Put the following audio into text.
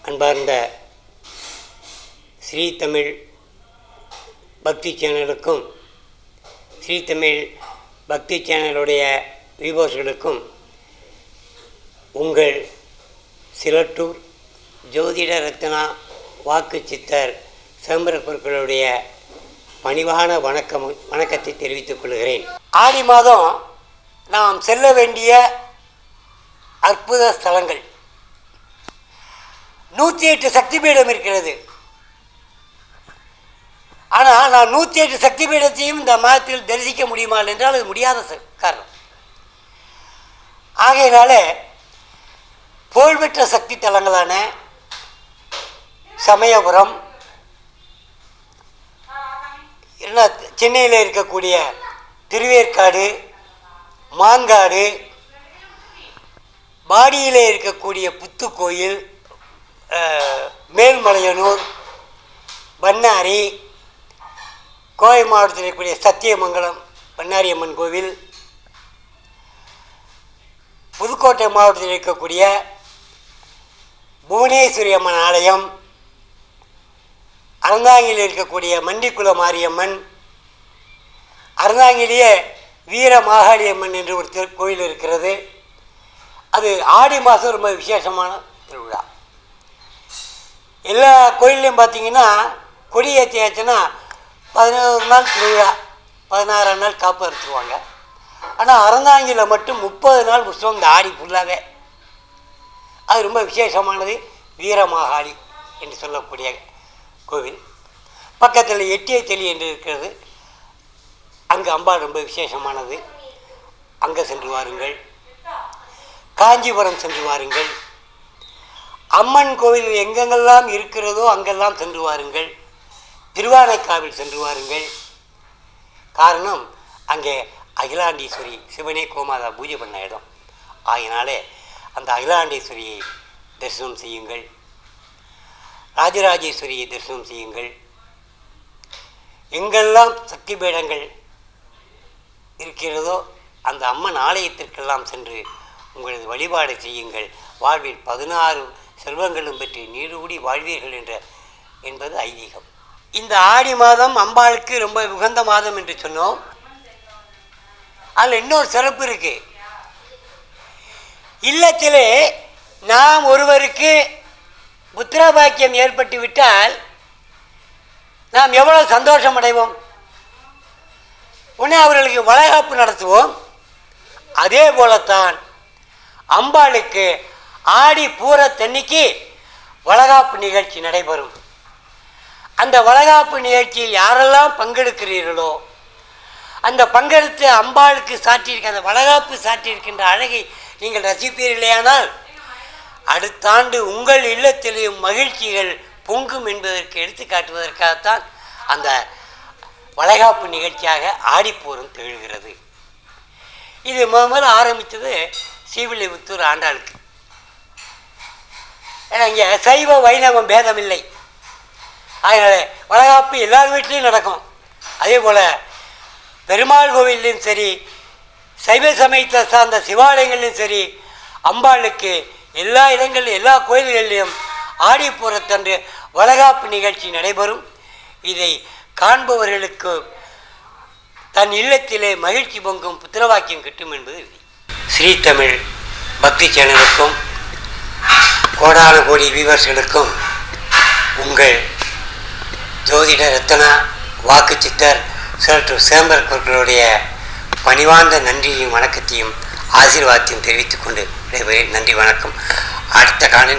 அன்பார்ந்த ஸ்ரீ தமிழ் பக்தி சேனலுக்கும் ஸ்ரீ தமிழ் பக்தி சேனலுடைய வியூவர்ஸ்களுக்கும் உங்கள் சிலட்டூர் ஜோதிட ரத்னா வாக்கு சித்தர் சிதம்பரப்பர்களுடைய பணிவான வணக்கத்தை தெரிவித்துக் கொள்கிறேன். ஆடி மாதம் நாம் செல்ல வேண்டிய அற்புத ஸ்தலங்கள் 108 சக்தி பீடம் இருக்கிறது. ஆனால் நான் 108 சக்தி பீடத்தையும் இந்த மாதத்தில் தரிசிக்க முடியுமா என்றால் அது முடியாத காரணம். ஆகையினால புகழ்பெற்ற சக்தி தலங்களான சமயபுரம், சென்னையில் இருக்கக்கூடிய திருவேற்காடு, மாங்காடு, பாடியில் இருக்கக்கூடிய புத்துக்கோயில், மேல்மலையனூர், பண்ணாரி, கோவை மாவட்டத்தில் இருக்கக்கூடிய சத்தியமங்கலம் பண்ணாரி அம்மன் கோவில், புதுக்கோட்டை மாவட்டத்தில் இருக்கக்கூடிய புவனேஸ்வரி அம்மன் ஆலயம், அறந்தாங்கியில் இருக்கக்கூடிய மண்டிக்குள மாரியம்மன், அறந்தாங்கிலேயே வீர மாகாளி அம்மன் என்று ஒரு கோயில் இருக்கிறது. அது ஆடி மாதம் ரொம்ப விசேஷமான திருவிழா. எல்லா கோயில்லையும் பார்த்திங்கன்னா கொடி ஏற்றியாச்சுன்னா 11 நாள் திருவிழா, 16ஆம் நாள் காப்பு அறுத்துருவாங்க. ஆனால் அறந்தாங்கியில் மட்டும் 30 நாள் உற்சவம் இந்த ஆடி ஃபுல்லாகவே. அது ரொம்ப விசேஷமானது. வீரமாகாளி என்று சொல்லக்கூடிய கோவில். பக்கத்தில் எட்டியத்தெளி என்று இருக்கிறது. அங்கே அம்பாள் ரொம்ப விசேஷமானது. அங்கே சென்று வாருங்கள். காஞ்சிபுரம் சென்று வாருங்கள். அம்மன் கோவில் எங்கெங்கெல்லாம் இருக்கிறதோ அங்கெல்லாம் சென்று வாருங்கள். திருவானைக்காவில் சென்று வாருங்கள். காரணம், அங்கே அகிலாண்டீஸ்வரி சிவனே கோமாதா பூஜை பண்ண இடம். ஆகினாலே அந்த அகிலாண்டீஸ்வரியை தரிசனம் செய்யுங்கள். ராஜராஜேஸ்வரியை தரிசனம் செய்யுங்கள். எங்கெல்லாம் சக்தி பீடங்கள் இருக்கிறதோ அந்த அம்மன் ஆலயத்திற்கெல்லாம் சென்று உங்களது வழிபாடு செய்யுங்கள். வாழ்வில் 16 செல்வங்களும் பெற்று நீடூடி வாழ்வீர்கள் என்பது ஐதீகம். இந்த ஆடி மாதம் அம்பாளுக்கு ரொம்ப உகந்த மாதம் என்று சொன்னோம். அதில் இன்னொரு சிறப்பு இருக்கு. இல்லத்திலே நாம் ஒருவருக்கு புத்திர பாக்கியம் ஏற்பட்டு விட்டால் நாம் எவ்வளவு சந்தோஷம் அடைவோம். உடனே அவர்களுக்கு வளைகாப்பு நடத்துவோம். அதே போலத்தான் அம்பாளுக்கு ஆடி பூரத்தன்னைக்கு வளைகாப்பு நிகழ்ச்சி நடைபெறும். அந்த வளைகாப்பு நிகழ்ச்சியில் யாரெல்லாம் பங்கெடுக்கிறீர்களோ அந்த பங்கெடுத்து அம்பாளுக்கு சாற்றியிருக்க அந்த வளைகாப்பு சாற்றியிருக்கின்ற அழகை நீங்கள் ரசிப்பீர்களேயானால் அடுத்த ஆண்டு உங்கள் இல்லத்திலேயும் மகிழ்ச்சிகள் பொங்கும் என்பதற்கு எடுத்து காட்டுவதற்காகத்தான் அந்த வளைகாப்பு நிகழ்ச்சியாக ஆடிப்பூரம் திகழ்கிறது. இது முதல்ல ஆரம்பித்தது ஸ்ரீவில்லிபுத்தூர் ஆண்டாளுக்கு. ஏன்னா இங்கே சைவ வைணவம் பேதம் இல்லை. அதனால் வளைகாப்பு எல்லார் வீட்லேயும் நடக்கும். அதே போல் பெருமாள் கோவிலையும் சரி, சைவ சமயத்தை சார்ந்த சிவாலயங்கள்லையும் சரி, அம்பாளுக்கு எல்லா இடங்களிலும் எல்லா கோயில்களிலும் ஆடிப்பூரத்தன்று வளைகாப்பு நிகழ்ச்சி நடைபெறும். இதை காண்பவர்களுக்கு தன் இல்லத்திலே மகிழ்ச்சி பொங்கும், புத்திரவாக்கியம் கிட்டும் என்பது விதி. ஸ்ரீ தமிழ் பக்தி சேனலுக்கும் கோடான கோடி வியூவர்ஸ்களுக்கும் உங்கள் ஜோதிட ரத்னா வாக்கு சித்தர் சிதம்பரப்பர்களுடைய பணிவார்ந்த நன்றியையும் வணக்கத்தையும் ஆசீர்வாதத்தையும் தெரிவித்துக் கொண்டு நன்றி, வணக்கம். அடுத்த காணொளி